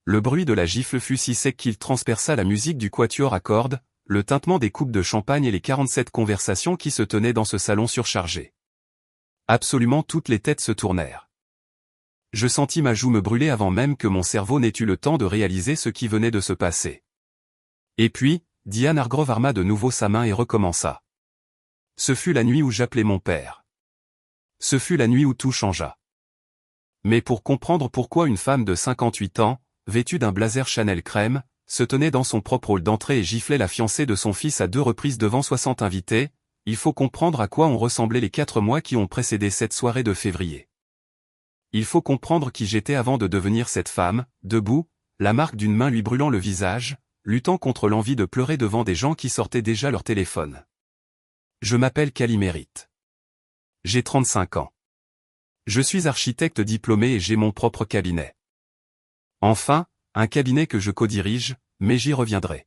Le bruit de la gifle fut si sec qu'il transperça la musique du quatuor à cordes, le tintement des coupes de champagne et les 47 conversations qui se tenaient dans ce salon surchargé. Absolument toutes les têtes se tournèrent. Je sentis ma joue me brûler avant même que mon cerveau n'ait eu le temps de réaliser ce qui venait de se passer. Et puis, Diane Hargrove arma de nouveau sa main et recommença. Ce fut la nuit où j'appelai mon père. Ce fut la nuit où tout changea. Mais pour comprendre pourquoi une femme de 58 ans, vêtue d'un blazer Chanel crème, se tenait dans son propre hall d'entrée et giflait la fiancée de son fils à 2 reprises devant 60 invités, il faut comprendre à quoi ont ressemblé les 4 mois qui ont précédé cette soirée de février. Il faut comprendre qui j'étais avant de devenir cette femme, debout, la marque d'une main lui brûlant le visage, luttant contre l'envie de pleurer devant des gens qui sortaient déjà leur téléphone. Je m'appelle Cali Merritt. J'ai 35 ans. Je suis architecte diplômé et j'ai mon propre cabinet. Enfin, un cabinet que je co-dirige, mais j'y reviendrai.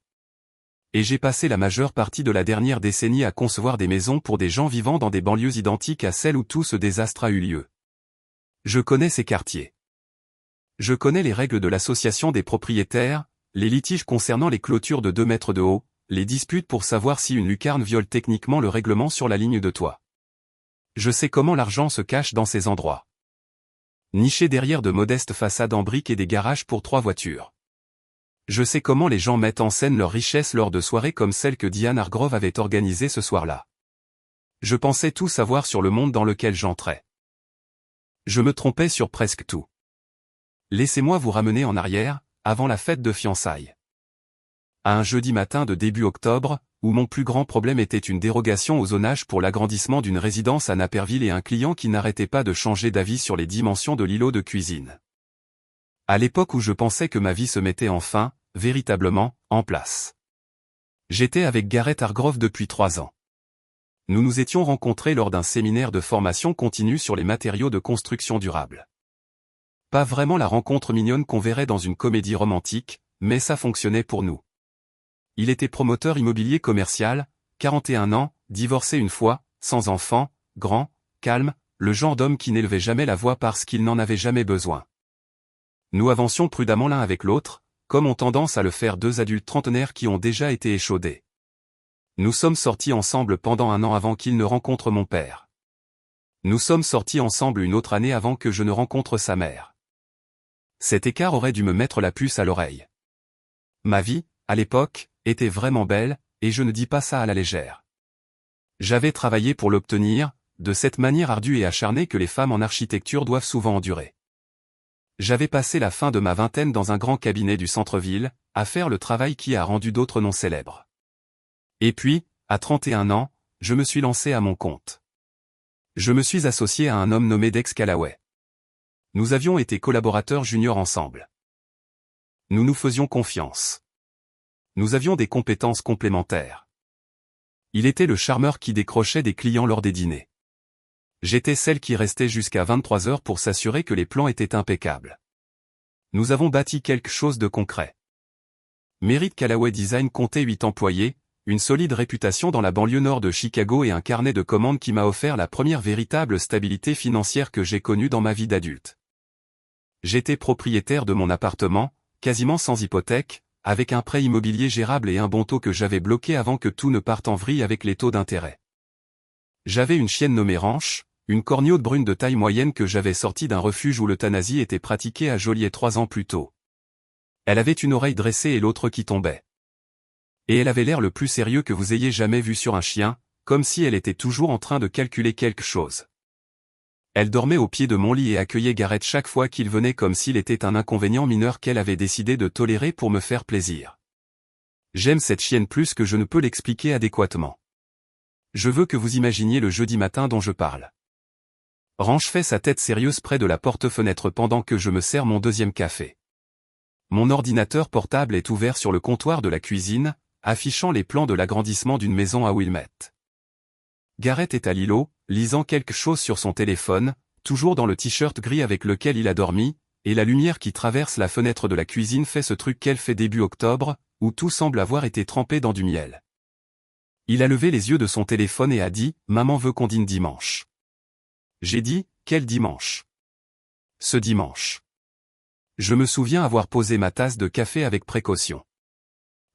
Et j'ai passé la majeure partie de la dernière décennie à concevoir des maisons pour des gens vivant dans des banlieues identiques à celles où tout ce désastre a eu lieu. Je connais ces quartiers. Je connais les règles de l'association des propriétaires, les litiges concernant les clôtures de 2 mètres de haut, les disputes pour savoir si une lucarne viole techniquement le règlement sur la ligne de toit. Je sais comment l'argent se cache dans ces endroits. Niché derrière de modestes façades en briques et des garages pour 3 voitures. Je sais comment les gens mettent en scène leur richesse lors de soirées comme celle que Diane Hargrove avait organisée ce soir-là. Je pensais tout savoir sur le monde dans lequel j'entrais. Je me trompais sur presque tout. Laissez-moi vous ramener en arrière, avant la fête de fiançailles. À un jeudi matin de début octobre, où mon plus grand problème était une dérogation au zonage pour l'agrandissement d'une résidence à Naperville et un client qui n'arrêtait pas de changer d'avis sur les dimensions de l'îlot de cuisine. À l'époque où je pensais que ma vie se mettait enfin, véritablement, en place. J'étais avec Gareth Hargrove depuis 3 ans. Nous nous étions rencontrés lors d'un séminaire de formation continue sur les matériaux de construction durable. Pas vraiment la rencontre mignonne qu'on verrait dans une comédie romantique, mais ça fonctionnait pour nous. Il était promoteur immobilier commercial, 41 ans, divorcé une fois, sans enfant, grand, calme, le genre d'homme qui n'élevait jamais la voix parce qu'il n'en avait jamais besoin. Nous avancions prudemment l'un avec l'autre, comme ont tendance à le faire 2 adultes trentenaires qui ont déjà été échaudés. Nous sommes sortis ensemble pendant 1 an avant qu'il ne rencontre mon père. Nous sommes sortis ensemble une autre année avant que je ne rencontre sa mère. Cet écart aurait dû me mettre la puce à l'oreille. Ma vie, à l'époque, était vraiment belle, et je ne dis pas ça à la légère. J'avais travaillé pour l'obtenir, de cette manière ardue et acharnée que les femmes en architecture doivent souvent endurer. J'avais passé la fin de ma vingtaine dans un grand cabinet du centre-ville, à faire le travail qui a rendu d'autres noms célèbres. Et puis, à 31 ans, je me suis lancé à mon compte. Je me suis associé à un homme nommé Dex Callaway. Nous avions été collaborateurs juniors ensemble. Nous nous faisions confiance. Nous avions des compétences complémentaires. Il était le charmeur qui décrochait des clients lors des dîners. J'étais celle qui restait jusqu'à 23 heures pour s'assurer que les plans étaient impeccables. Nous avons bâti quelque chose de concret. Merritt Callaway Design comptait 8 employés, une solide réputation dans la banlieue nord de Chicago et un carnet de commandes qui m'a offert la première véritable stabilité financière que j'ai connue dans ma vie d'adulte. J'étais propriétaire de mon appartement, quasiment sans hypothèque, avec un prêt immobilier gérable et un bon taux que j'avais bloqué avant que tout ne parte en vrille avec les taux d'intérêt. J'avais une chienne nommée Ranch, une corneaude brune de taille moyenne que j'avais sortie d'un refuge où l'euthanasie était pratiquée à Joliet 3 ans plus tôt. Elle avait une oreille dressée et l'autre qui tombait. Et elle avait l'air le plus sérieux que vous ayez jamais vu sur un chien, comme si elle était toujours en train de calculer quelque chose. Elle dormait au pied de mon lit et accueillait Gareth chaque fois qu'il venait comme s'il était un inconvénient mineur qu'elle avait décidé de tolérer pour me faire plaisir. J'aime cette chienne plus que je ne peux l'expliquer adéquatement. Je veux que vous imaginiez le jeudi matin dont je parle. Ranch fait sa tête sérieuse près de la porte-fenêtre pendant que je me sers mon 2e café. Mon ordinateur portable est ouvert sur le comptoir de la cuisine, affichant les plans de l'agrandissement d'une maison à Wilmette. Gareth est à l'îlot, lisant quelque chose sur son téléphone, toujours dans le t-shirt gris avec lequel il a dormi, et la lumière qui traverse la fenêtre de la cuisine fait ce truc qu'elle fait début octobre, où tout semble avoir été trempé dans du miel. Il a levé les yeux de son téléphone et a dit « Maman veut qu'on dîne dimanche ». J'ai dit « Quel dimanche ?»« Ce dimanche. » Je me souviens avoir posé ma tasse de café avec précaution.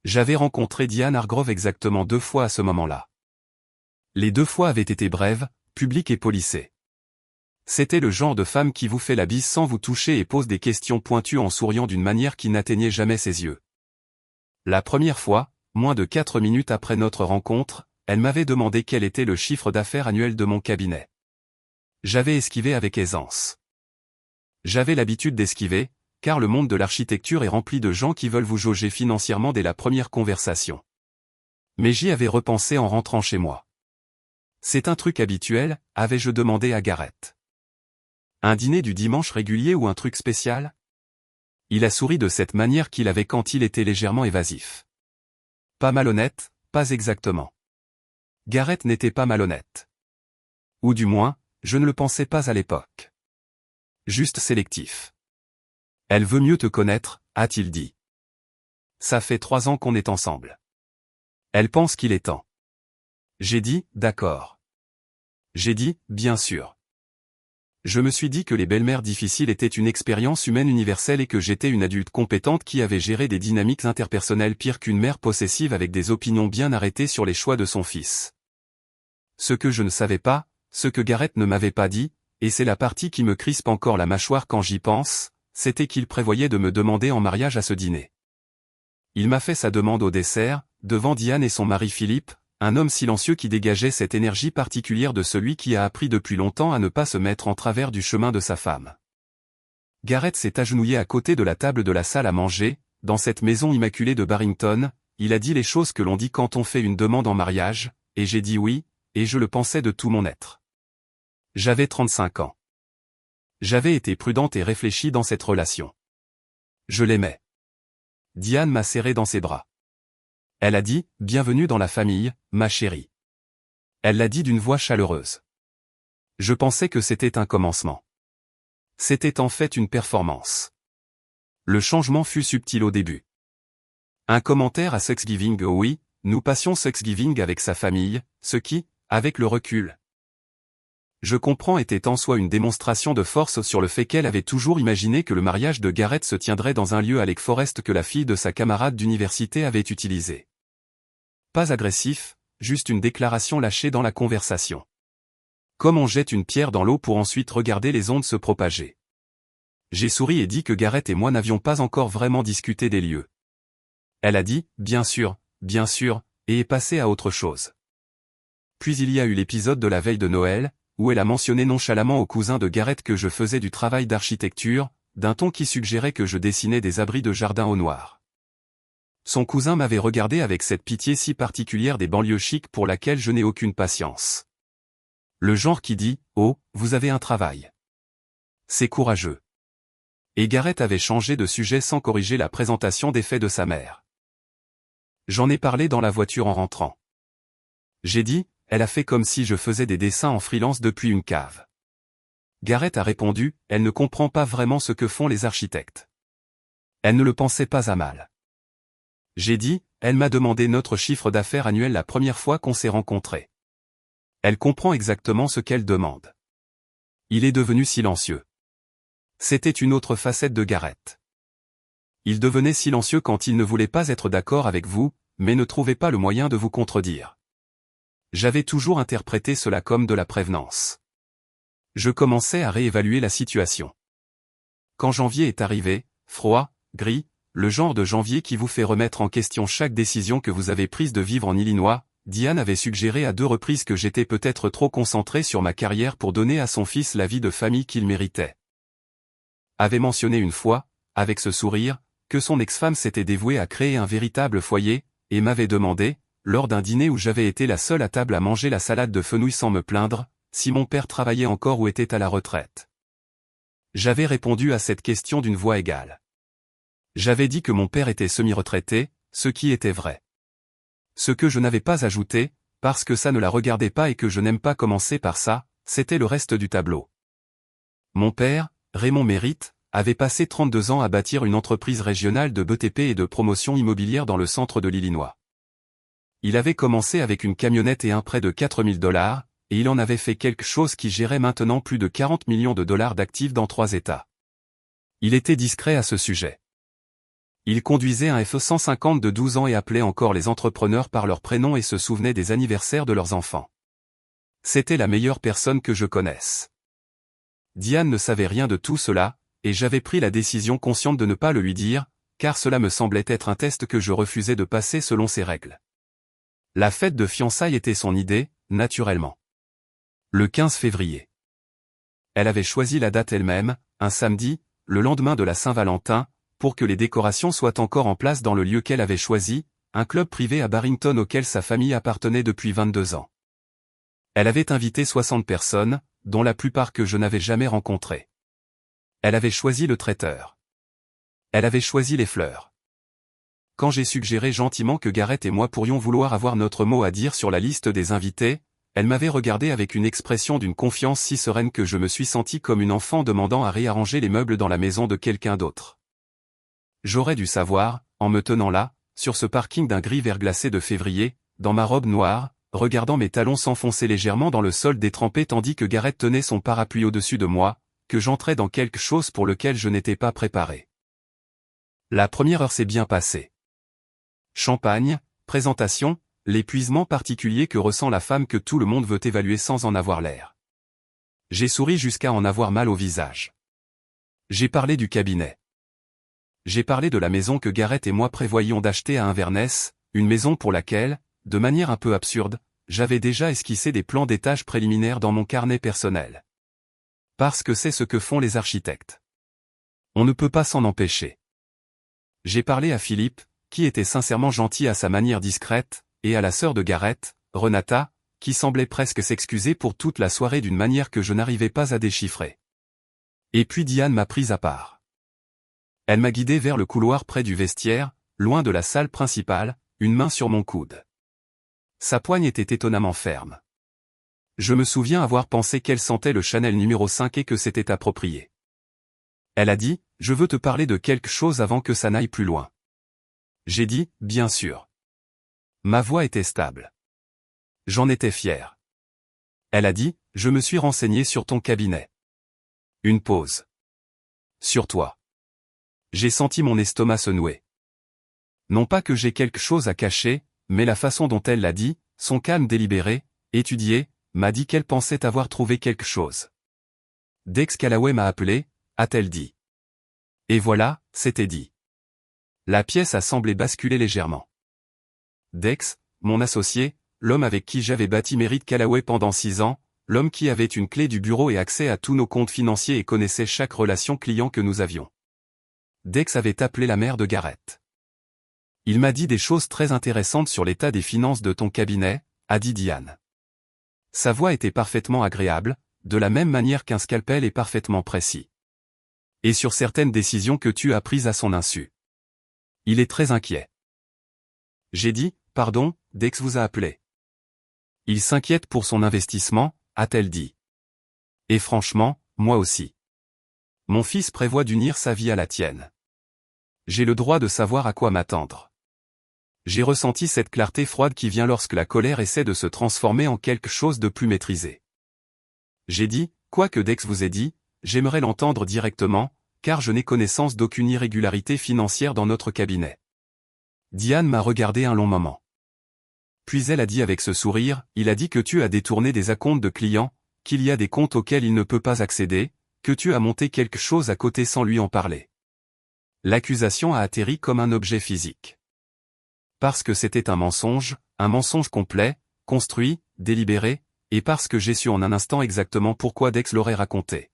J'avais rencontré Diane Hargrove exactement 2 fois à ce moment-là. Les 2 fois avaient été brèves, publiques et polissées. C'était le genre de femme qui vous fait la bise sans vous toucher et pose des questions pointues en souriant d'une manière qui n'atteignait jamais ses yeux. La première fois, moins de 4 minutes après notre rencontre, elle m'avait demandé quel était le chiffre d'affaires annuel de mon cabinet. J'avais esquivé avec aisance. J'avais l'habitude d'esquiver, car le monde de l'architecture est rempli de gens qui veulent vous jauger financièrement dès la première conversation. Mais j'y avais repensé en rentrant chez moi. C'est un truc habituel, avais-je demandé à Gareth. Un dîner du dimanche régulier ou un truc spécial? Il a souri de cette manière qu'il avait quand il était légèrement évasif. Pas malhonnête, pas exactement. Gareth n'était pas malhonnête. Ou du moins, je ne le pensais pas à l'époque. Juste sélectif. Elle veut mieux te connaître, a-t-il dit. Ça fait 3 ans qu'on est ensemble. Elle pense qu'il est temps. J'ai dit, d'accord. J'ai dit, bien sûr. Je me suis dit que les belles-mères difficiles étaient une expérience humaine universelle et que j'étais une adulte compétente qui avait géré des dynamiques interpersonnelles pires qu'une mère possessive avec des opinions bien arrêtées sur les choix de son fils. Ce que je ne savais pas, ce que Gareth ne m'avait pas dit, et c'est la partie qui me crispe encore la mâchoire quand j'y pense, c'était qu'il prévoyait de me demander en mariage à ce dîner. Il m'a fait sa demande au dessert, devant Diane et son mari Philippe, un homme silencieux qui dégageait cette énergie particulière de celui qui a appris depuis longtemps à ne pas se mettre en travers du chemin de sa femme. Gareth s'est agenouillé à côté de la table de la salle à manger, dans cette maison immaculée de Barrington, il a dit les choses que l'on dit quand on fait une demande en mariage, et j'ai dit oui, et je le pensais de tout mon être. J'avais 35 ans. J'avais été prudente et réfléchie dans cette relation. Je l'aimais. Diane m'a serré dans ses bras. Elle a dit, « Bienvenue dans la famille, ma chérie. » Elle l'a dit d'une voix chaleureuse. Je pensais que c'était un commencement. C'était en fait une performance. Le changement fut subtil au début. Un commentaire à Thanksgiving, oh oui, nous passions Thanksgiving avec sa famille, ce qui, avec le recul, je comprends, était en soi une démonstration de force sur le fait qu'elle avait toujours imaginé que le mariage de Gareth se tiendrait dans un lieu à Lake Forest que la fille de sa camarade d'université avait utilisé. Pas agressif, juste une déclaration lâchée dans la conversation. Comme on jette une pierre dans l'eau pour ensuite regarder les ondes se propager. J'ai souri et dit que Gareth et moi n'avions pas encore vraiment discuté des lieux. Elle a dit, bien sûr, et est passée à autre chose. Puis il y a eu l'épisode de la veille de Noël, où elle a mentionné nonchalamment au cousin de Gareth que je faisais du travail d'architecture, d'un ton qui suggérait que je dessinais des abris de jardin au noir. Son cousin m'avait regardé avec cette pitié si particulière des banlieues chics pour laquelle je n'ai aucune patience. Le genre qui dit, « Oh, vous avez un travail. C'est courageux. » Et Gareth avait changé de sujet sans corriger la présentation des faits de sa mère. J'en ai parlé dans la voiture en rentrant. J'ai dit, elle a fait comme si je faisais des dessins en freelance depuis une cave. Gareth a répondu, elle ne comprend pas vraiment ce que font les architectes. Elle ne le pensait pas à mal. J'ai dit, elle m'a demandé notre chiffre d'affaires annuel la première fois qu'on s'est rencontrés. Elle comprend exactement ce qu'elle demande. Il est devenu silencieux. C'était une autre facette de Gareth. Il devenait silencieux quand il ne voulait pas être d'accord avec vous, mais ne trouvait pas le moyen de vous contredire. J'avais toujours interprété cela comme de la prévenance. Je commençais à réévaluer la situation. Quand janvier est arrivé, froid, gris, le genre de janvier qui vous fait remettre en question chaque décision que vous avez prise de vivre en Illinois, Diane avait suggéré à 2 reprises que j'étais peut-être trop concentré sur ma carrière pour donner à son fils la vie de famille qu'il méritait. Avait mentionné une fois, avec ce sourire, que son ex-femme s'était dévouée à créer un véritable foyer, et m'avait demandé, lors d'un dîner où j'avais été la seule à table à manger la salade de fenouil sans me plaindre, si mon père travaillait encore ou était à la retraite. J'avais répondu à cette question d'une voix égale. J'avais dit que mon père était semi-retraité, ce qui était vrai. Ce que je n'avais pas ajouté, parce que ça ne la regardait pas et que je n'aime pas commencer par ça, c'était le reste du tableau. Mon père, Raymond Mérite, avait passé 32 ans à bâtir une entreprise régionale de BTP et de promotion immobilière dans le centre de l'Illinois. Il avait commencé avec une camionnette et un prêt de $4 000, et il en avait fait quelque chose qui gérait maintenant plus de 40 millions de dollars d'actifs dans 3 États. Il était discret à ce sujet. Il conduisait un F-150 de 12 ans et appelait encore les entrepreneurs par leur prénom et se souvenait des anniversaires de leurs enfants. C'était la meilleure personne que je connaisse. Diane ne savait rien de tout cela, et j'avais pris la décision consciente de ne pas le lui dire, car cela me semblait être un test que je refusais de passer selon ses règles. La fête de fiançailles était son idée, naturellement. Le 15 février. Elle avait choisi la date elle-même, un samedi, le lendemain de la Saint-Valentin, pour que les décorations soient encore en place dans le lieu qu'elle avait choisi, un club privé à Barrington auquel sa famille appartenait depuis 22 ans. Elle avait invité 60 personnes, dont la plupart que je n'avais jamais rencontrées. Elle avait choisi le traiteur. Elle avait choisi les fleurs. Quand j'ai suggéré gentiment que Gareth et moi pourrions vouloir avoir notre mot à dire sur la liste des invités, elle m'avait regardé avec une expression d'une confiance si sereine que je me suis senti comme une enfant demandant à réarranger les meubles dans la maison de quelqu'un d'autre. J'aurais dû savoir, en me tenant là, sur ce parking d'un gris verglacé de février, dans ma robe noire, regardant mes talons s'enfoncer légèrement dans le sol détrempé tandis que Gareth tenait son parapluie au-dessus de moi, que j'entrais dans quelque chose pour lequel je n'étais pas préparé. La première heure s'est bien passée. Champagne, présentation, l'épuisement particulier que ressent la femme que tout le monde veut évaluer sans en avoir l'air. J'ai souri jusqu'à en avoir mal au visage. J'ai parlé du cabinet. J'ai parlé de la maison que Gareth et moi prévoyions d'acheter à Inverness, une maison pour laquelle, de manière un peu absurde, j'avais déjà esquissé des plans d'étage préliminaires dans mon carnet personnel. Parce que c'est ce que font les architectes. On ne peut pas s'en empêcher. J'ai parlé à Philippe, qui était sincèrement gentil à sa manière discrète, et à la sœur de Gareth, Renata, qui semblait presque s'excuser pour toute la soirée d'une manière que je n'arrivais pas à déchiffrer. Et puis Diane m'a prise à part. Elle m'a guidé vers le couloir près du vestiaire, loin de la salle principale, une main sur mon coude. Sa poigne était étonnamment ferme. Je me souviens avoir pensé qu'elle sentait le Chanel numéro 5 et que c'était approprié. Elle a dit, « Je veux te parler de quelque chose avant que ça n'aille plus loin. » J'ai dit, « Bien sûr. » Ma voix était stable. J'en étais fier. Elle a dit, « Je me suis renseigné sur ton cabinet. » Une pause. Sur toi. J'ai senti mon estomac se nouer. Non pas que j'ai quelque chose à cacher, mais la façon dont elle l'a dit, son calme délibéré, étudié, m'a dit qu'elle pensait avoir trouvé quelque chose. Dex Callaway m'a appelé, a-t-elle dit. Et voilà, c'était dit. La pièce a semblé basculer légèrement. Dex, mon associé, l'homme avec qui j'avais bâti Merritt Callaway pendant 6 ans, l'homme qui avait une clé du bureau et accès à tous nos comptes financiers et connaissait chaque relation client que nous avions. Dex avait appelé la mère de Gareth. Il m'a dit des choses très intéressantes sur l'état des finances de ton cabinet, a dit Diane. Sa voix était parfaitement agréable, de la même manière qu'un scalpel est parfaitement précis. Et sur certaines décisions que tu as prises à son insu. Il est très inquiet. J'ai dit, pardon, Dex vous a appelé. Il s'inquiète pour son investissement, a-t-elle dit. Et franchement, moi aussi. Mon fils prévoit d'unir sa vie à la tienne. J'ai le droit de savoir à quoi m'attendre. J'ai ressenti cette clarté froide qui vient lorsque la colère essaie de se transformer en quelque chose de plus maîtrisé. J'ai dit, quoi que Dex vous ait dit, j'aimerais l'entendre directement, car je n'ai connaissance d'aucune irrégularité financière dans notre cabinet. Diane m'a regardé un long moment. Puis elle a dit avec ce sourire, il a dit que tu as détourné des acomptes de clients, qu'il y a des comptes auxquels il ne peut pas accéder, que tu as monté quelque chose à côté sans lui en parler. L'accusation a atterri comme un objet physique. Parce que c'était un mensonge complet, construit, délibéré, et parce que j'ai su en un instant exactement pourquoi Dex l'aurait raconté.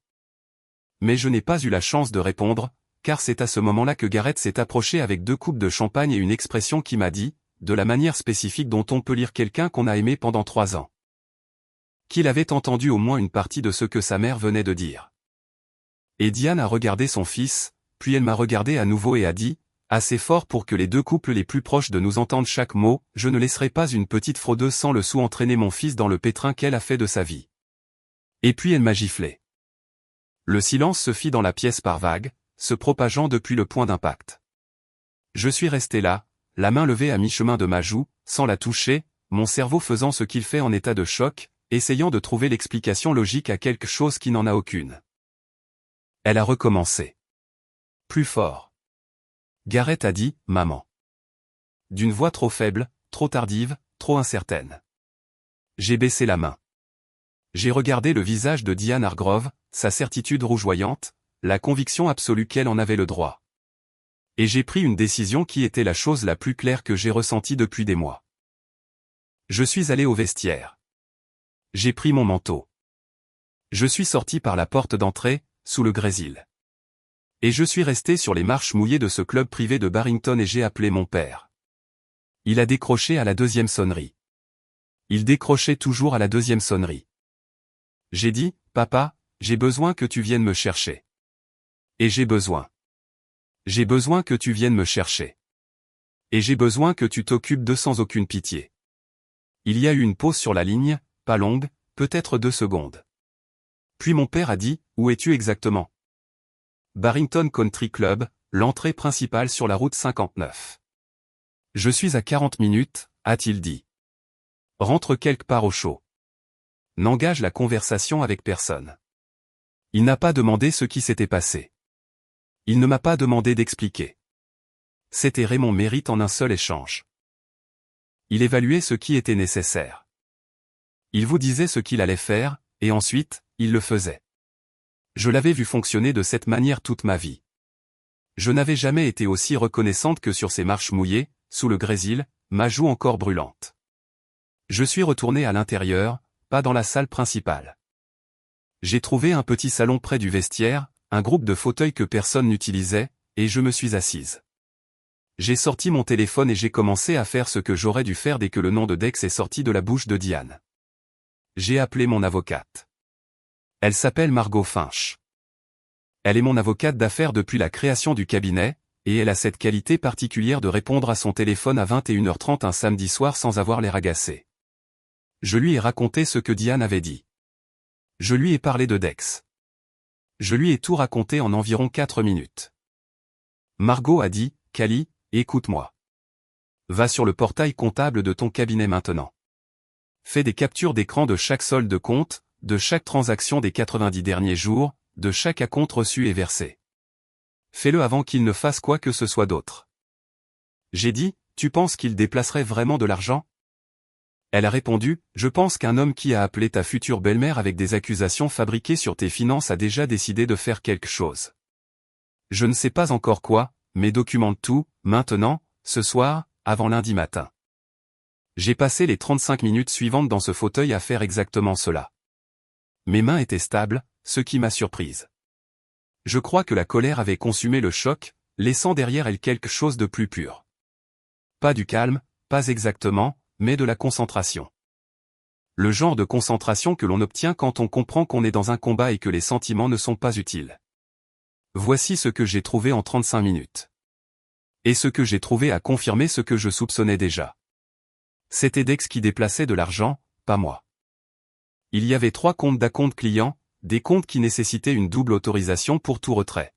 Mais je n'ai pas eu la chance de répondre, car c'est à ce moment-là que Gareth s'est approché avec 2 coupes de champagne et une expression qui m'a dit, de la manière spécifique dont on peut lire quelqu'un qu'on a aimé pendant 3 ans. Qu'il avait entendu au moins une partie de ce que sa mère venait de dire. Et Diane a regardé son fils, puis elle m'a regardé à nouveau et a dit, assez fort pour que les 2 couples les plus proches de nous entendent chaque mot, je ne laisserai pas une petite fraudeuse sans le sou entraîner mon fils dans le pétrin qu'elle a fait de sa vie. Et puis elle m'a giflé. Le silence se fit dans la pièce par vagues, se propageant depuis le point d'impact. Je suis resté là, la main levée à mi-chemin de ma joue, sans la toucher, mon cerveau faisant ce qu'il fait en état de choc, essayant de trouver l'explication logique à quelque chose qui n'en a aucune. Elle a recommencé. Plus fort. Gareth a dit, maman. D'une voix trop faible, trop tardive, trop incertaine. J'ai baissé la main. J'ai regardé le visage de Diane Hargrove, sa certitude rougeoyante, la conviction absolue qu'elle en avait le droit. Et j'ai pris une décision qui était la chose la plus claire que j'ai ressentie depuis des mois. Je suis allé au vestiaire. J'ai pris mon manteau. Je suis sorti par la porte d'entrée, sous le grésil. Et je suis resté sur les marches mouillées de ce club privé de Barrington et j'ai appelé mon père. Il a décroché à la deuxième sonnerie. Il décrochait toujours à la deuxième sonnerie. J'ai dit, papa, j'ai besoin que tu viennes me chercher. Et j'ai besoin. J'ai besoin que tu viennes me chercher. Et j'ai besoin que tu t'occupes d'eux sans aucune pitié. Il y a eu une pause sur la ligne, pas longue, peut-être 2 secondes. Puis mon père a dit, où es-tu exactement? Barrington Country Club, l'entrée principale sur la route 59. Je suis à 40 minutes, a-t-il dit. Rentre quelque part au chaud. N'engage la conversation avec personne. Il n'a pas demandé ce qui s'était passé. Il ne m'a pas demandé d'expliquer. C'était Raymond Mérite en un seul échange. Il évaluait ce qui était nécessaire. Il vous disait ce qu'il allait faire, et ensuite, il le faisait. Je l'avais vu fonctionner de cette manière toute ma vie. Je n'avais jamais été aussi reconnaissante que sur ces marches mouillées, sous le grésil, ma joue encore brûlante. Je suis retourné à l'intérieur, pas dans la salle principale. J'ai trouvé un petit salon près du vestiaire, un groupe de fauteuils que personne n'utilisait, et je me suis assise. J'ai sorti mon téléphone et j'ai commencé à faire ce que j'aurais dû faire dès que le nom de Dex est sorti de la bouche de Diane. J'ai appelé mon avocate. Elle s'appelle Margot Finch. Elle est mon avocate d'affaires depuis la création du cabinet, et elle a cette qualité particulière de répondre à son téléphone à 21h30 un samedi soir sans avoir l'air agacé. Je lui ai raconté ce que Diane avait dit. Je lui ai parlé de Dex. Je lui ai tout raconté en environ 4 minutes. Margot a dit, Cali, écoute-moi. Va sur le portail comptable de ton cabinet maintenant. Fais des captures d'écran de chaque solde de compte, de chaque transaction des 90 derniers jours, de chaque acompte reçu et versé. Fais-le avant qu'il ne fasse quoi que ce soit d'autre. J'ai dit, tu penses qu'il déplacerait vraiment de l'argent? Elle a répondu, je pense qu'un homme qui a appelé ta future belle-mère avec des accusations fabriquées sur tes finances a déjà décidé de faire quelque chose. Je ne sais pas encore quoi, mais documente tout, maintenant, ce soir, avant lundi matin. J'ai passé les 35 minutes suivantes dans ce fauteuil à faire exactement cela. Mes mains étaient stables, ce qui m'a surprise. Je crois que la colère avait consumé le choc, laissant derrière elle quelque chose de plus pur. Pas du calme, pas exactement, mais de la concentration. Le genre de concentration que l'on obtient quand on comprend qu'on est dans un combat et que les sentiments ne sont pas utiles. Voici ce que j'ai trouvé en 35 minutes. Et ce que j'ai trouvé a confirmé ce que je soupçonnais déjà. C'était Dex qui déplaçait de l'argent, pas moi. Il y avait 3 comptes d'acompte clients, des comptes qui nécessitaient une double autorisation pour tout retrait.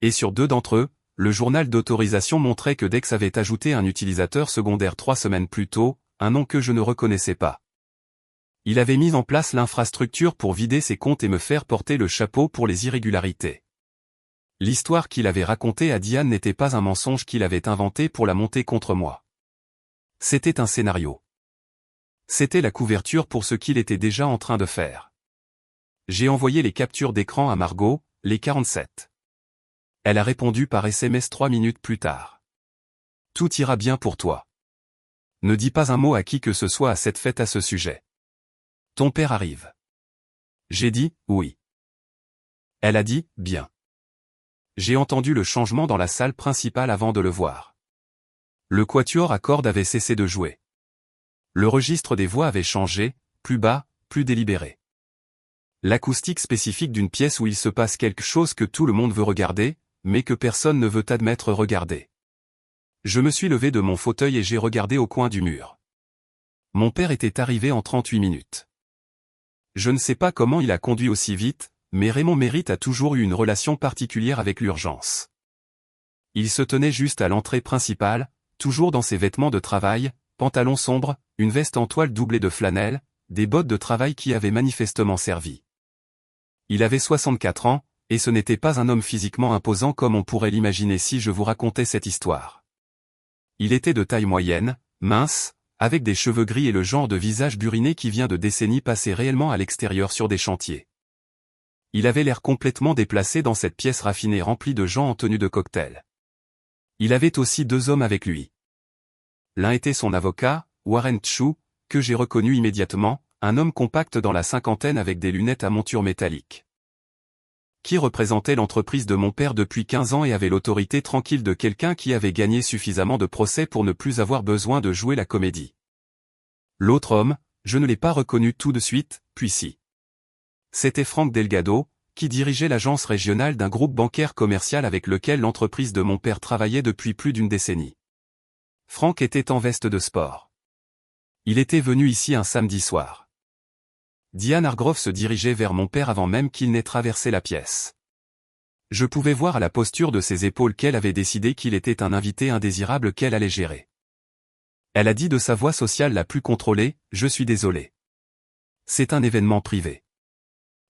Et sur 2 d'entre eux, le journal d'autorisation montrait que Dex avait ajouté un utilisateur secondaire 3 semaines plus tôt, un nom que je ne reconnaissais pas. Il avait mis en place l'infrastructure pour vider ses comptes et me faire porter le chapeau pour les irrégularités. L'histoire qu'il avait racontée à Diane n'était pas un mensonge qu'il avait inventé pour la monter contre moi. C'était un scénario. C'était la couverture pour ce qu'il était déjà en train de faire. J'ai envoyé les captures d'écran à Margot, les 47. Elle a répondu par SMS 3 minutes plus tard. Tout ira bien pour toi. Ne dis pas un mot à qui que ce soit à cette fête à ce sujet. Ton père arrive. J'ai dit, oui. Elle a dit, bien. J'ai entendu le changement dans la salle principale avant de le voir. Le quatuor à cordes avait cessé de jouer. Le registre des voix avait changé, plus bas, plus délibéré. L'acoustique spécifique d'une pièce où il se passe quelque chose que tout le monde veut regarder, mais que personne ne veut admettre regarder. Je me suis levé de mon fauteuil et j'ai regardé au coin du mur. Mon père était arrivé en 38 minutes. Je ne sais pas comment il a conduit aussi vite, mais Raymond Mérite a toujours eu une relation particulière avec l'urgence. Il se tenait juste à l'entrée principale, toujours dans ses vêtements de travail, pantalon sombre, une veste en toile doublée de flanelle, des bottes de travail qui avaient manifestement servi. Il avait 64 ans, et ce n'était pas un homme physiquement imposant comme on pourrait l'imaginer si je vous racontais cette histoire. Il était de taille moyenne, mince, avec des cheveux gris et le genre de visage buriné qui vient de décennies passées réellement à l'extérieur sur des chantiers. Il avait l'air complètement déplacé dans cette pièce raffinée remplie de gens en tenue de cocktail. Il avait aussi 2 hommes avec lui. L'un était son avocat, Warren Chu, que j'ai reconnu immédiatement, un homme compact dans la cinquantaine avec des lunettes à monture métallique. Qui représentait l'entreprise de mon père depuis 15 ans et avait l'autorité tranquille de quelqu'un qui avait gagné suffisamment de procès pour ne plus avoir besoin de jouer la comédie. L'autre homme, je ne l'ai pas reconnu tout de suite, puis si. C'était Frank Delgado, qui dirigeait l'agence régionale d'un groupe bancaire commercial avec lequel l'entreprise de mon père travaillait depuis plus d'une décennie. Frank était en veste de sport. Il était venu ici un samedi soir. Diane Hargrove se dirigeait vers mon père avant même qu'il n'ait traversé la pièce. Je pouvais voir à la posture de ses épaules qu'elle avait décidé qu'il était un invité indésirable qu'elle allait gérer. Elle a dit de sa voix sociale la plus contrôlée, « Je suis désolé. C'est un événement privé. »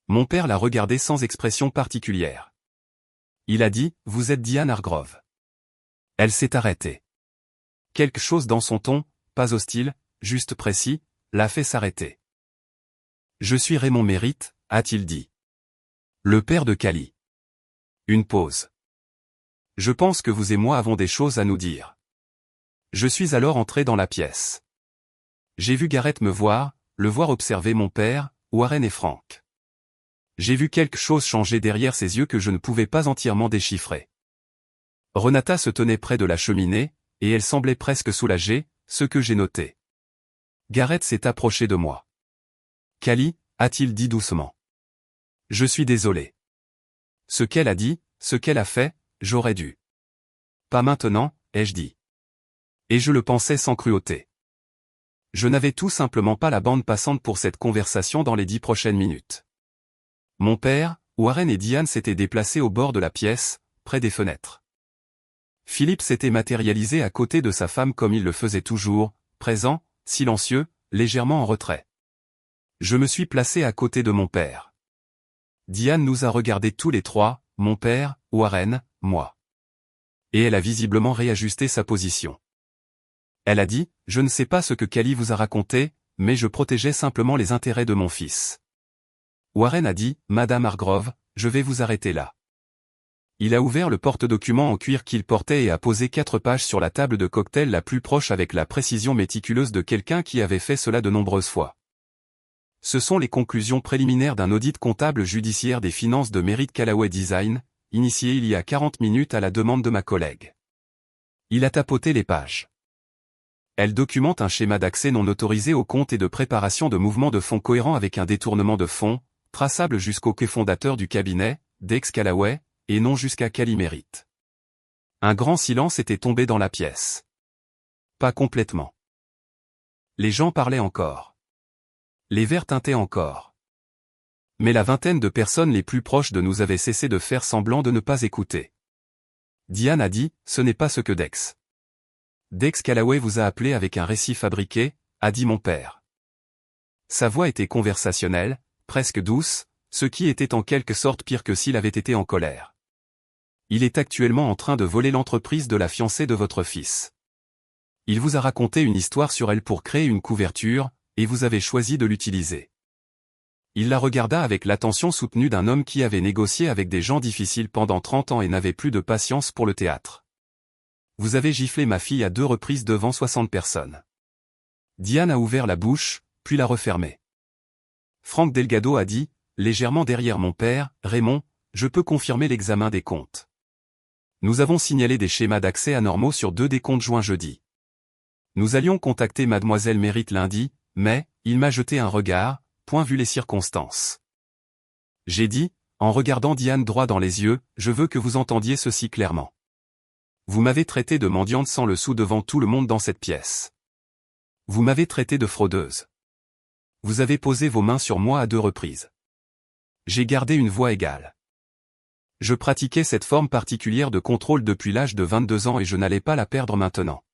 Mon père l'a regardé sans expression particulière. Il a dit, « Vous êtes Diane Hargrove. » Elle s'est arrêtée. Quelque chose dans son ton, pas hostile, juste précis, l'a fait s'arrêter. « Je suis Raymond Merritt, » a-t-il dit. Le père de Callie. Une pause. « Je pense que vous et moi avons des choses à nous dire. » Je suis alors entré dans la pièce. J'ai vu Garrett me voir, le voir observer mon père, Warren et Frank. J'ai vu quelque chose changer derrière ses yeux que je ne pouvais pas entièrement déchiffrer. Renata se tenait près de la cheminée, et elle semblait presque soulagée, ce que j'ai noté. Garrett s'est approché de moi. « Callie, » a-t-il dit doucement. « Je suis désolé. Ce qu'elle a dit, ce qu'elle a fait, j'aurais dû. »« Pas maintenant, » ai-je dit. Et je le pensais sans cruauté. Je n'avais tout simplement pas la bande passante pour cette conversation dans les 10 prochaines minutes. Mon père, Warren et Diane s'étaient déplacés au bord de la pièce, près des fenêtres. Philippe s'était matérialisé à côté de sa femme comme il le faisait toujours, présent, silencieux, légèrement en retrait. Je me suis placé à côté de mon père. Diane nous a regardés tous les trois, mon père, Warren, moi. Et elle a visiblement réajusté sa position. Elle a dit, « Je ne sais pas ce que Callie vous a raconté, mais je protégeais simplement les intérêts de mon fils. » Warren a dit, « Madame Hargrove, je vais vous arrêter là. » Il a ouvert le porte-documents en cuir qu'il portait et a posé 4 pages sur la table de cocktail la plus proche avec la précision méticuleuse de quelqu'un qui avait fait cela de nombreuses fois. Ce sont les conclusions préliminaires d'un audit comptable judiciaire des finances de Merritt Callaway Design, initié il y a 40 minutes à la demande de ma collègue. Il a tapoté les pages. Elle documente un schéma d'accès non autorisé au compte et de préparation de mouvements de fonds cohérents avec un détournement de fonds, traçable jusqu'au cofondateur du cabinet, Dex Callaway, et non jusqu'à Callie Merritt. Un grand silence était tombé dans la pièce. Pas complètement. Les gens parlaient encore. Les verres tintaient encore. Mais la vingtaine de personnes les plus proches de nous avaient cessé de faire semblant de ne pas écouter. Diane a dit, « Ce n'est pas ce que Dex. Dex Callaway vous a appelé avec un récit fabriqué, » a dit mon père. Sa voix était conversationnelle, presque douce, ce qui était en quelque sorte pire que s'il avait été en colère. Il est actuellement en train de voler l'entreprise de la fiancée de votre fils. Il vous a raconté une histoire sur elle pour créer une couverture, et vous avez choisi de l'utiliser. Il la regarda avec l'attention soutenue d'un homme qui avait négocié avec des gens difficiles pendant 30 ans et n'avait plus de patience pour le théâtre. Vous avez giflé ma fille à 2 reprises devant 60 personnes. Diane a ouvert la bouche, puis l'a refermée. Frank Delgado a dit, légèrement derrière mon père, « Raymond, je peux confirmer l'examen des comptes. Nous avons signalé des schémas d'accès anormaux sur 2 des comptes joints jeudi. Nous allions contacter mademoiselle Merritt lundi, mais, il m'a jeté un regard, point vu les circonstances. J'ai dit, en regardant Diane droit dans les yeux, je veux que vous entendiez ceci clairement. Vous m'avez traité de mendiante sans le sou devant tout le monde dans cette pièce. Vous m'avez traité de fraudeuse. Vous avez posé vos mains sur moi à 2 reprises. J'ai gardé une voix égale. Je pratiquais cette forme particulière de contrôle depuis l'âge de 22 ans et je n'allais pas la perdre maintenant.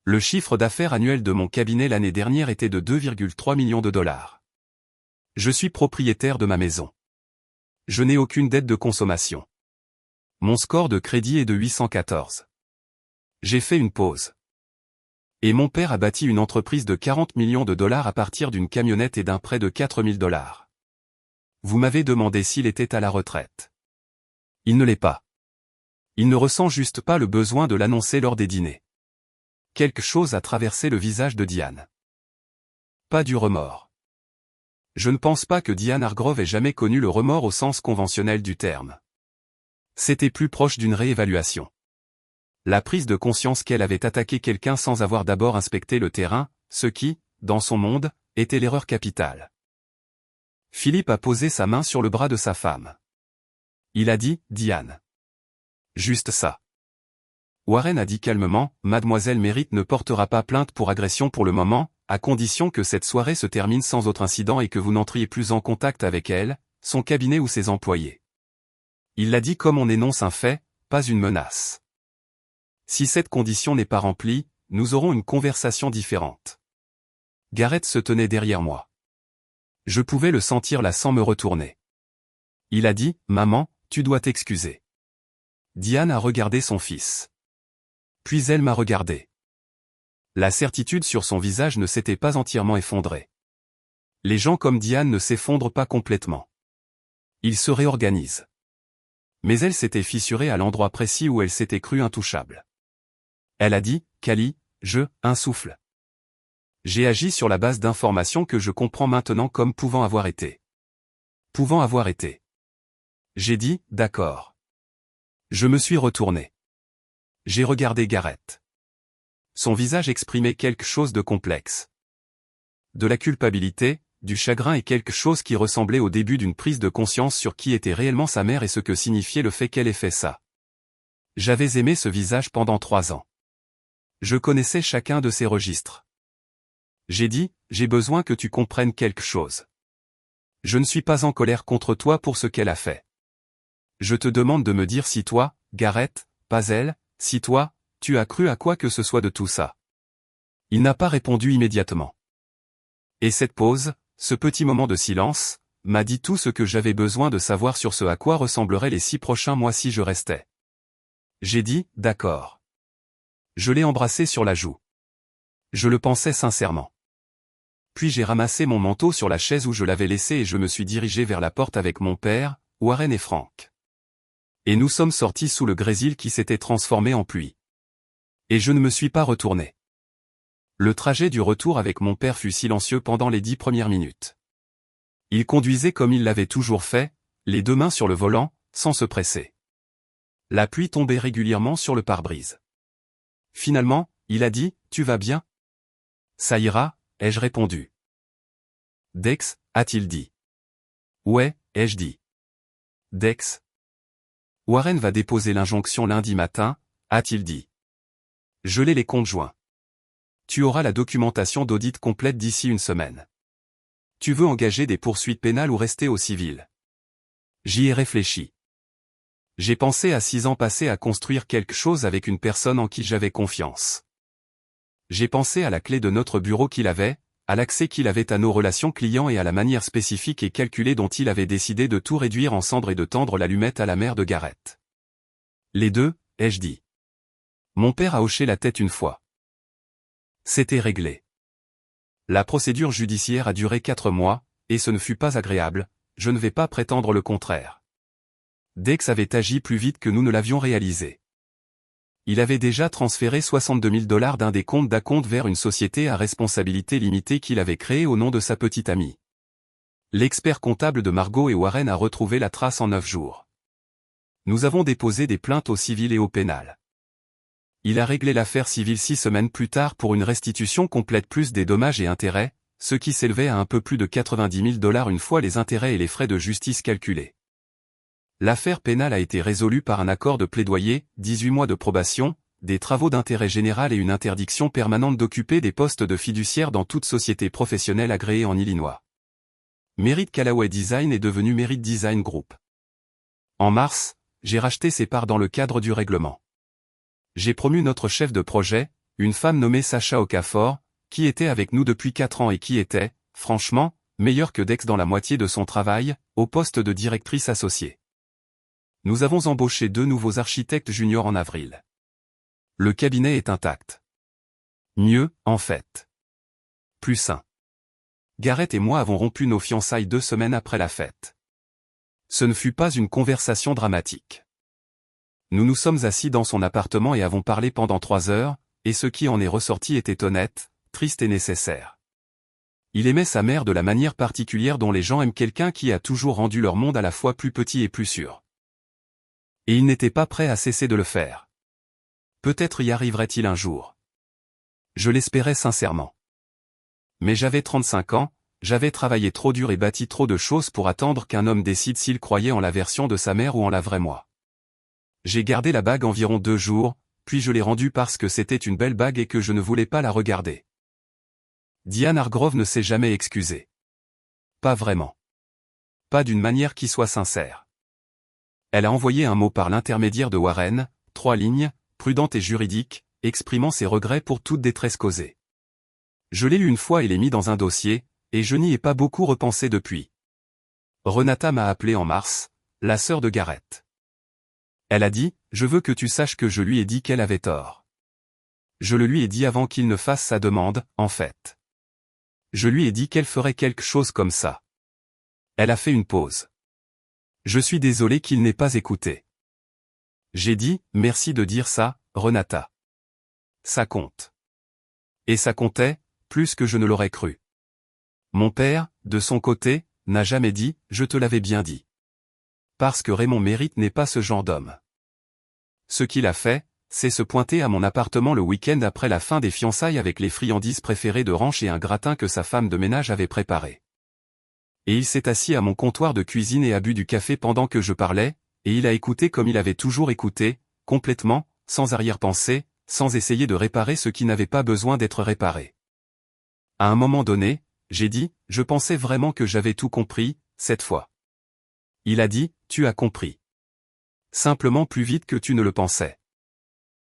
Le chiffre d'affaires annuel de mon cabinet l'année dernière était de 2,3 millions de dollars. Je suis propriétaire de ma maison. Je n'ai aucune dette de consommation. Mon score de crédit est de 814. J'ai fait une pause. Et mon père a bâti une entreprise de 40 millions de dollars à partir d'une camionnette et d'un prêt de 4000 dollars. Vous m'avez demandé s'il était à la retraite. Il ne l'est pas. Il ne ressent juste pas le besoin de l'annoncer lors des dîners. Quelque chose a traversé le visage de Diane. Pas du remords. Je ne pense pas que Diane Hargrove ait jamais connu le remords au sens conventionnel du terme. C'était plus proche d'une réévaluation. La prise de conscience qu'elle avait attaqué quelqu'un sans avoir d'abord inspecté le terrain, ce qui, dans son monde, était l'erreur capitale. Philippe a posé sa main sur le bras de sa femme. Il a dit, Diane. Juste ça. Warren a dit calmement, Mademoiselle Merritt ne portera pas plainte pour agression pour le moment, à condition que cette soirée se termine sans autre incident et que vous n'entriez plus en contact avec elle, son cabinet ou ses employés. Il l'a dit comme on énonce un fait, pas une menace. Si cette condition n'est pas remplie, nous aurons une conversation différente. Garrett se tenait derrière moi. Je pouvais le sentir là sans me retourner. Il a dit, Maman, tu dois t'excuser. Diane a regardé son fils. Puis elle m'a regardé. La certitude sur son visage ne s'était pas entièrement effondrée. Les gens comme Diane ne s'effondrent pas complètement. Ils se réorganisent. Mais elle s'était fissurée à l'endroit précis où elle s'était crue intouchable. Elle a dit, Cali, un souffle. J'ai agi sur la base d'informations que je comprends maintenant comme pouvant avoir été. Pouvant avoir été. J'ai dit, d'accord. Je me suis retourné. J'ai regardé Garrett. Son visage exprimait quelque chose de complexe. De la culpabilité, du chagrin et quelque chose qui ressemblait au début d'une prise de conscience sur qui était réellement sa mère et ce que signifiait le fait qu'elle ait fait ça. J'avais aimé ce visage pendant 3 ans. Je connaissais chacun de ses registres. J'ai dit, j'ai besoin que tu comprennes quelque chose. Je ne suis pas en colère contre toi pour ce qu'elle a fait. Je te demande de me dire si toi, Garrett, pas elle, si toi, tu as cru à quoi que ce soit de tout ça. Il n'a pas répondu immédiatement. Et cette pause, ce petit moment de silence, m'a dit tout ce que j'avais besoin de savoir sur ce à quoi ressembleraient les 6 prochains mois si je restais. J'ai dit, d'accord. Je l'ai embrassé sur la joue. Je le pensais sincèrement. Puis j'ai ramassé mon manteau sur la chaise où je l'avais laissé et je me suis dirigé vers la porte avec mon père, Warren et Frank. Et nous sommes sortis sous le grésil qui s'était transformé en pluie. Et je ne me suis pas retourné. Le trajet du retour avec mon père fut silencieux pendant les 10 premières minutes. Il conduisait comme il l'avait toujours fait, les 2 mains sur le volant, sans se presser. La pluie tombait régulièrement sur le pare-brise. Finalement, il a dit, tu vas bien? Ça ira, ai-je répondu. Dex, a-t-il dit. Ouais, ai-je dit. Dex. Warren va déposer l'injonction lundi matin, a-t-il dit. Geler les comptes joints. Tu auras la documentation d'audit complète d'ici une semaine. Tu veux engager des poursuites pénales ou rester au civil? J'y ai réfléchi. J'ai pensé à 6 ans passés à construire quelque chose avec une personne en qui j'avais confiance. J'ai pensé à la clé de notre bureau qu'il avait, à l'accès qu'il avait à nos relations clients et à la manière spécifique et calculée dont il avait décidé de tout réduire en cendres et de tendre l'allumette à la mère de Garrett. Les deux, ai-je dit. Mon père a hoché la tête une fois. C'était réglé. La procédure judiciaire a duré 4 mois, et ce ne fut pas agréable, je ne vais pas prétendre le contraire. Dex avait agi plus vite que nous ne l'avions réalisé. Il avait déjà transféré 62 000 $ d'un des comptes d'Acompte vers une société à responsabilité limitée qu'il avait créée au nom de sa petite amie. L'expert comptable de Margot et Warren a retrouvé la trace en 9 jours. Nous avons déposé des plaintes au civil et au pénal. Il a réglé l'affaire civile 6 semaines plus tard pour une restitution complète plus des dommages et intérêts, ce qui s'élevait à un peu plus de 90 000 $ une fois les intérêts et les frais de justice calculés. L'affaire pénale a été résolue par un accord de plaidoyer, 18 mois de probation, des travaux d'intérêt général et une interdiction permanente d'occuper des postes de fiduciaire dans toute société professionnelle agréée en Illinois. Merritt Callaway Design est devenu Merritt Design Group. En mars, j'ai racheté ses parts dans le cadre du règlement. J'ai promu notre chef de projet, une femme nommée Sacha Okafor, qui était avec nous depuis 4 ans et qui était, franchement, meilleure que Dex dans la moitié de son travail, au poste de directrice associée. Nous avons embauché 2 nouveaux architectes juniors en avril. Le cabinet est intact. Mieux, en fait. Plus sain. Gareth et moi avons rompu nos fiançailles 2 semaines après la fête. Ce ne fut pas une conversation dramatique. Nous nous sommes assis dans son appartement et avons parlé pendant 3 heures, et ce qui en est ressorti était honnête, triste et nécessaire. Il aimait sa mère de la manière particulière dont les gens aiment quelqu'un qui a toujours rendu leur monde à la fois plus petit et plus sûr. Et il n'était pas prêt à cesser de le faire. Peut-être y arriverait-il un jour. Je l'espérais sincèrement. Mais j'avais 35 ans, j'avais travaillé trop dur et bâti trop de choses pour attendre qu'un homme décide s'il croyait en la version de sa mère ou en la vraie moi. J'ai gardé la bague environ 2 jours, puis je l'ai rendue parce que c'était une belle bague et que je ne voulais pas la regarder. Diane Hargrove ne s'est jamais excusée. Pas vraiment. Pas d'une manière qui soit sincère. Elle a envoyé un mot par l'intermédiaire de Warren, 3 lignes, prudente et juridique, exprimant ses regrets pour toute détresse causée. Je l'ai lu une fois et l'ai mis dans un dossier, et je n'y ai pas beaucoup repensé depuis. Renata m'a appelé en mars, la sœur de Gareth. Elle a dit, je veux que tu saches que je lui ai dit qu'elle avait tort. Je le lui ai dit avant qu'il ne fasse sa demande, en fait. Je lui ai dit qu'elle ferait quelque chose comme ça. Elle a fait une pause. Je suis désolé qu'il n'ait pas écouté. J'ai dit, merci de dire ça, Renata. Ça compte. Et ça comptait, plus que je ne l'aurais cru. Mon père, de son côté, n'a jamais dit, je te l'avais bien dit. Parce que Raymond Mérite n'est pas ce genre d'homme. Ce qu'il a fait, c'est se pointer à mon appartement le week-end après la fin des fiançailles avec les friandises préférées de ranch et un gratin que sa femme de ménage avait préparé. Et il s'est assis à mon comptoir de cuisine et a bu du café pendant que je parlais, et il a écouté comme il avait toujours écouté, complètement, sans arrière-pensée, sans essayer de réparer ce qui n'avait pas besoin d'être réparé. À un moment donné, j'ai dit, je pensais vraiment que j'avais tout compris, cette fois. Il a dit, tu as compris. Simplement plus vite que tu ne le pensais.